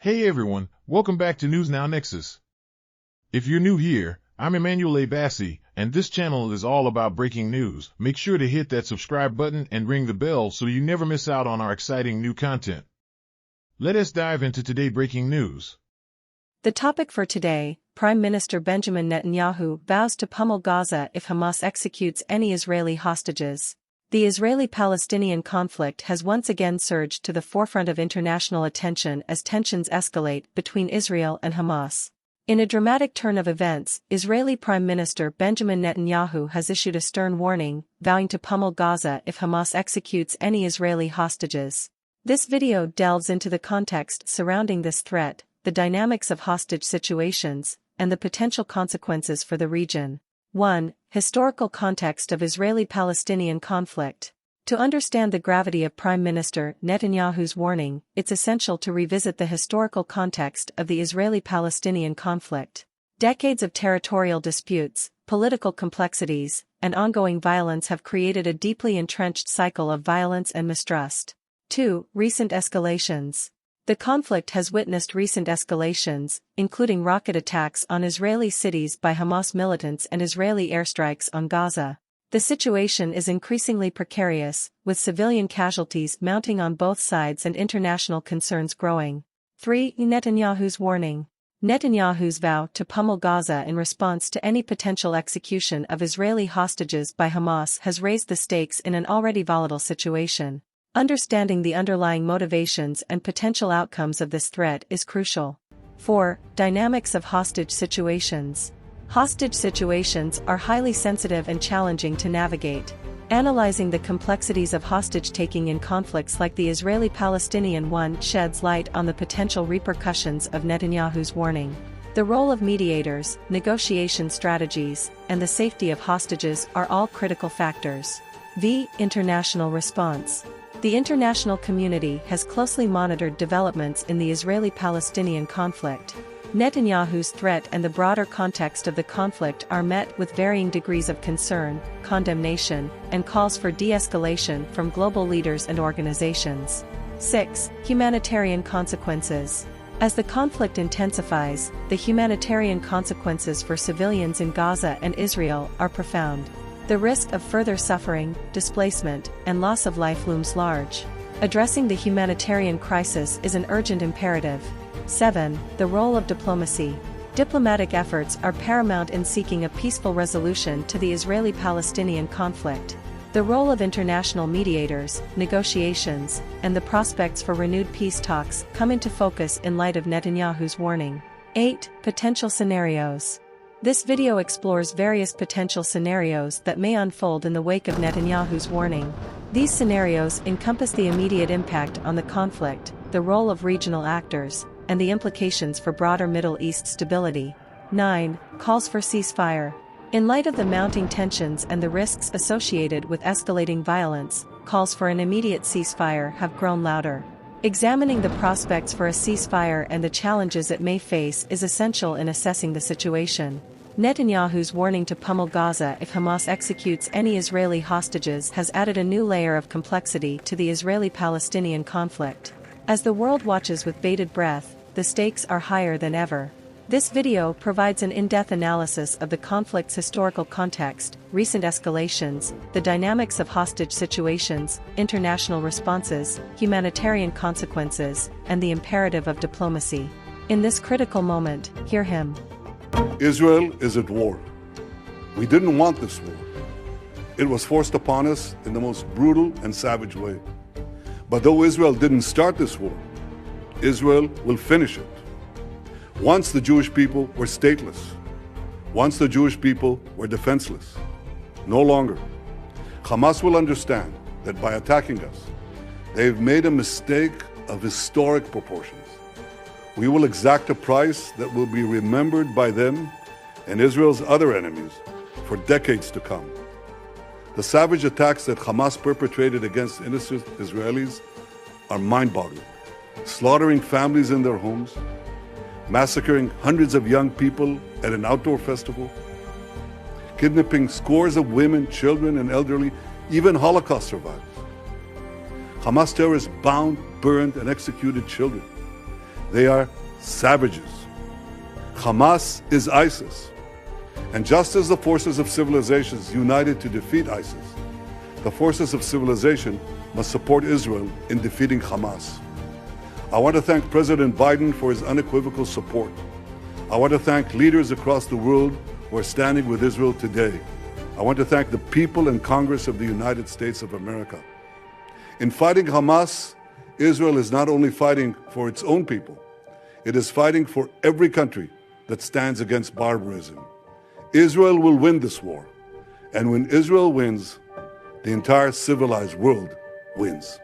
Hey everyone, welcome back to News Now Nexus. If you're new here, I'm Emmanuel Bassi, and this channel is all about breaking news. Make sure to hit that subscribe button and ring the bell so you never miss out on our exciting new content. Let us dive into today's breaking news. The topic for today: Prime Minister Benjamin Netanyahu vows to pummel Gaza if Hamas executes any Israeli hostages. The Israeli-Palestinian conflict has once again surged to the forefront of international attention as tensions escalate between Israel and Hamas. In a dramatic turn of events, Israeli Prime Minister Benjamin Netanyahu has issued a stern warning, vowing to pummel Gaza if Hamas executes any Israeli hostages. This video delves into the context surrounding this threat, the dynamics of hostage situations, and the potential consequences for the region. 1. Historical context of Israeli-Palestinian conflict. To understand the gravity of Prime Minister Netanyahu's warning, it's essential to revisit the historical context of the Israeli-Palestinian conflict. Decades of territorial disputes, political complexities, and ongoing violence have created a deeply entrenched cycle of violence and mistrust. 2. Recent escalations. The conflict has witnessed recent escalations, including rocket attacks on Israeli cities by Hamas militants and Israeli airstrikes on Gaza. The situation is increasingly precarious, with civilian casualties mounting on both sides and international concerns growing. 3. Netanyahu's warning. Netanyahu's vow to pummel Gaza in response to any potential execution of Israeli hostages by Hamas has raised the stakes in an already volatile situation. Understanding the underlying motivations and potential outcomes of this threat is crucial. 4. Dynamics of hostage situations. Hostage situations are highly sensitive and challenging to navigate. Analyzing the complexities of hostage-taking in conflicts like the Israeli-Palestinian one sheds light on the potential repercussions of Netanyahu's warning. The role of mediators, negotiation strategies, and the safety of hostages are all critical factors. International response. The international community has closely monitored developments in the Israeli-Palestinian conflict. Netanyahu's threat and the broader context of the conflict are met with varying degrees of concern, condemnation, and calls for de-escalation from global leaders and organizations. 6. Humanitarian consequences. As the conflict intensifies, the humanitarian consequences for civilians in Gaza and Israel are profound. The risk of further suffering, displacement, and loss of life looms large. Addressing the humanitarian crisis is an urgent imperative. 7. The role of diplomacy. Diplomatic efforts are paramount in seeking a peaceful resolution to the Israeli-Palestinian conflict. The role of international mediators, negotiations, and the prospects for renewed peace talks come into focus in light of Netanyahu's warning. 8. Potential scenarios. This video explores various potential scenarios that may unfold in the wake of Netanyahu's warning. These scenarios encompass the immediate impact on the conflict, the role of regional actors, and the implications for broader Middle East stability. 9. Calls for ceasefire. In light of the mounting tensions and the risks associated with escalating violence, calls for an immediate ceasefire have grown louder. Examining the prospects for a ceasefire and the challenges it may face is essential in assessing the situation. Netanyahu's warning to pummel Gaza if Hamas executes any Israeli hostages has added a new layer of complexity to the Israeli-Palestinian conflict. As the world watches with bated breath, the stakes are higher than ever. This video provides an in-depth analysis of the conflict's historical context, recent escalations, the dynamics of hostage situations, international responses, humanitarian consequences, and the imperative of diplomacy. In this critical moment, hear him. Israel is at war. We didn't want this war. It was forced upon us in the most brutal and savage way. But though Israel didn't start this war, Israel will finish it. Once the Jewish people were stateless. Once the Jewish people were defenseless. No longer. Hamas will understand that by attacking us, they've made a mistake of historic proportions. We will exact a price that will be remembered by them and Israel's other enemies for decades to come. The savage attacks that Hamas perpetrated against innocent Israelis are mind-boggling, slaughtering families in their homes, massacring hundreds of young people at an outdoor festival, kidnapping scores of women, children, and elderly, even Holocaust survivors. Hamas terrorists bound, burned, and executed children, They are savages. Hamas is ISIS. And just as the forces of civilizations united to defeat ISIS, the forces of civilization must support Israel in defeating Hamas. I want to thank President Biden for his unequivocal support. I want to thank leaders across the world who are standing with Israel today. I want to thank the people and Congress of the United States of America. In fighting Hamas, Israel is not only fighting for its own people, it is fighting for every country that stands against barbarism. Israel will win this war. And when Israel wins, the entire civilized world wins.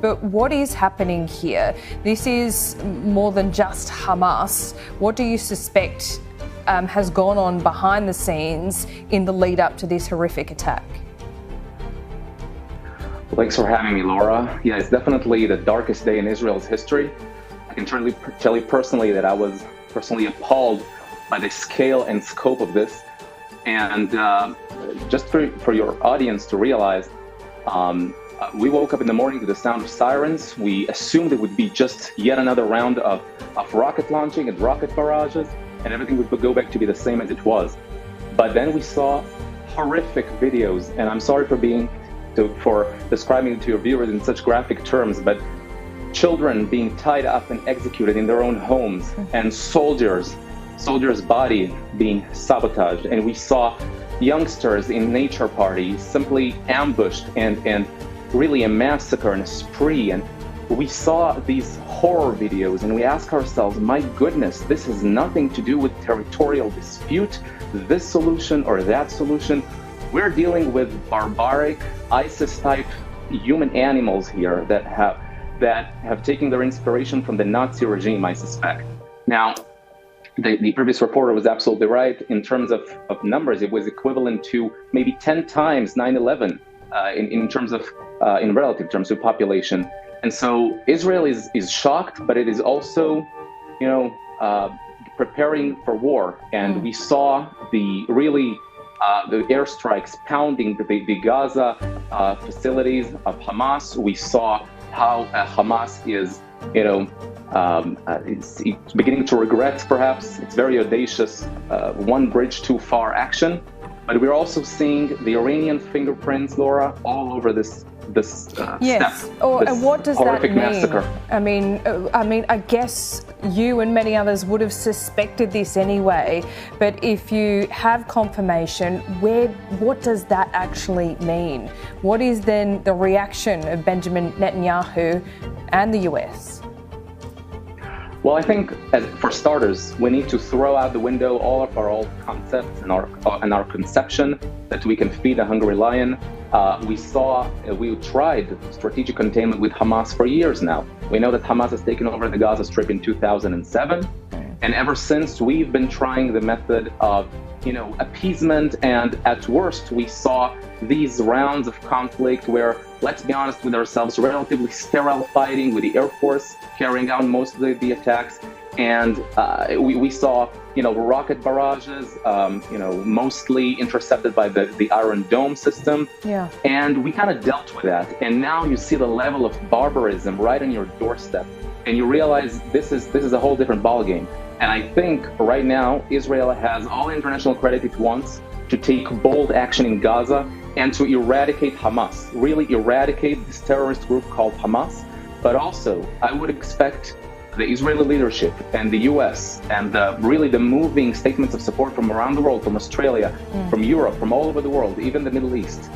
But what is happening here? This is more than just Hamas. What do you suspect has gone on behind the scenes in the lead up to this horrific attack? Well, thanks for having me, Laura. Yeah, it's definitely the darkest day in Israel's history. I can tell you personally that I was personally appalled by the scale and scope of this. And just for your audience to realize, we woke up in the morning to the sound of sirens. We assumed it would be just yet another round of rocket launching and rocket barrages, and everything would go back to be the same as it was. But then we saw horrific videos, and I'm sorry for describing it to your viewers in such graphic terms, but children being tied up and executed in their own homes, and soldiers' body being sabotaged. And we saw youngsters in nature parties simply ambushed and really a massacre and a spree. And we saw these horror videos and we ask ourselves, my goodness, this has nothing to do with territorial dispute, this solution or that solution. We're dealing with barbaric ISIS-type human animals here that have taken their inspiration from the Nazi regime, I suspect. Now, the previous reporter was absolutely right. In terms of numbers, it was equivalent to maybe 10 times 9/11 in relative terms of population. And so Israel is shocked, but it is also, preparing for war. And we saw the airstrikes pounding the Gaza facilities of Hamas. We saw how Hamas is, it's beginning to regret, perhaps, its very audacious one bridge too far action. But we're also seeing the Iranian fingerprints, Laura, all over this yes. step. And what does that mean? Massacre. I mean, I guess you and many others would have suspected this anyway. But if you have confirmation, what does that actually mean? What is then the reaction of Benjamin Netanyahu and the US? Well, I think, for starters, we need to throw out the window all of our old concepts and our conception that we can feed a hungry lion. We tried strategic containment with Hamas for years now. We know that Hamas has taken over the Gaza Strip in 2007. And ever since, we've been trying the method of, appeasement. And at worst, we saw these rounds of conflict where, let's be honest with ourselves, relatively sterile fighting with the Air Force carrying out most of the attacks. And we saw, rocket barrages, mostly intercepted by the Iron Dome system. Yeah. And we kind of dealt with that. And now you see the level of barbarism right on your doorstep. And you realize this is a whole different ballgame. And I think right now, Israel has all the international credit it wants to take bold action in Gaza and to eradicate Hamas, really eradicate this terrorist group called Hamas. But also, I would expect the Israeli leadership and the US and really the moving statements of support from around the world, from Australia, from Europe, from all over the world, even the Middle East,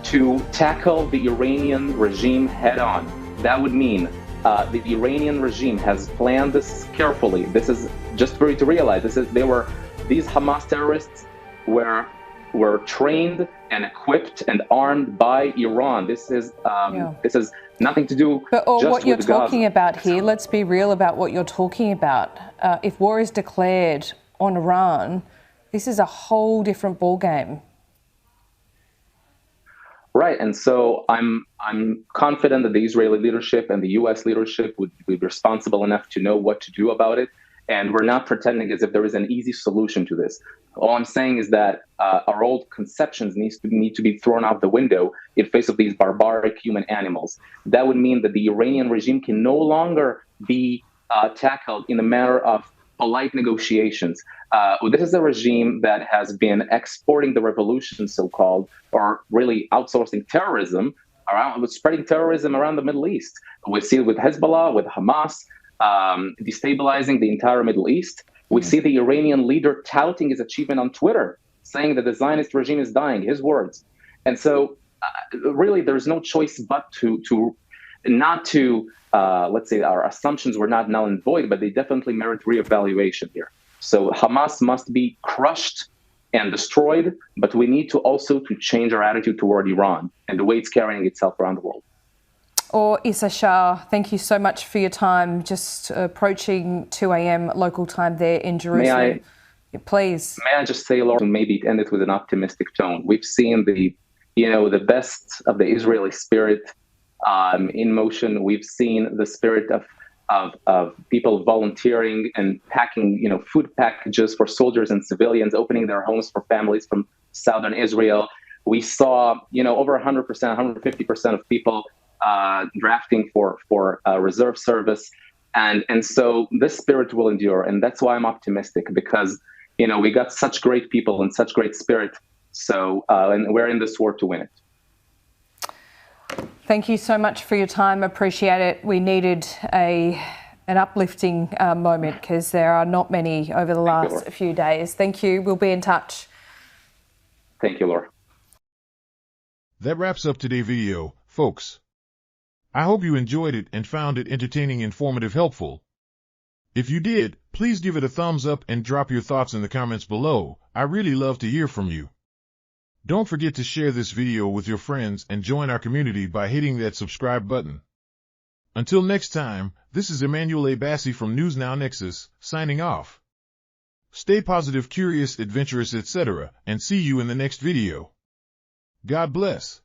to tackle the Iranian regime head on. That would mean the Iranian regime has planned this carefully. This is just for you to realize. These Hamas terrorists were were trained and equipped and armed by Iran. This is nothing to do. But just what you're with talking Gaza. about here, let's be real about what you're talking about. If war is declared on Iran, this is a whole different ballgame. Right, and so I'm confident that the Israeli leadership and the U.S. leadership would be responsible enough to know what to do about it. And we're not pretending as if there is an easy solution to this. All I'm saying is that our old conceptions need to be thrown out the window in face of these barbaric human animals. That would mean that the Iranian regime can no longer be tackled in a manner of polite negotiations. This is a regime that has been exporting the revolution, so-called, or really outsourcing terrorism, spreading terrorism around the Middle East. We see it with Hezbollah, with Hamas, destabilizing the entire Middle East. We see the Iranian leader touting his achievement on Twitter, saying that the Zionist regime is dying, his words. And so really there's no choice but not to, let's say our assumptions were not null and void, but they definitely merit reevaluation here. So Hamas must be crushed and destroyed, but we need to also change our attitude toward Iran and the way it's carrying itself around the world. Or Issa Shah, thank you so much for your time. Just approaching 2 a.m. local time there in Jerusalem. Please. May I just say, Laura, maybe end it with an optimistic tone. We've seen the best of the Israeli spirit in motion. We've seen the spirit of people volunteering and packing, food packages for soldiers and civilians, opening their homes for families from southern Israel. We saw, over 100%, 150% of people drafting for reserve service. And so this spirit will endure. And that's why I'm optimistic, because, we got such great people and such great spirit. So, and we're in this war to win it. Thank you so much for your time. Appreciate it. We needed an uplifting moment, because there are not many over the last few days. Thank you. We'll be in touch. Thank you, Laura. That wraps up today's video, folks. I hope you enjoyed it and found it entertaining, informative, helpful. If you did, please give it a thumbs up and drop your thoughts in the comments below. I really love to hear from you. Don't forget to share this video with your friends and join our community by hitting that subscribe button. Until next time, this is Emmanuel Bassi from News Now Nexus, signing off. Stay positive, curious, adventurous, etc., and see you in the next video. God bless.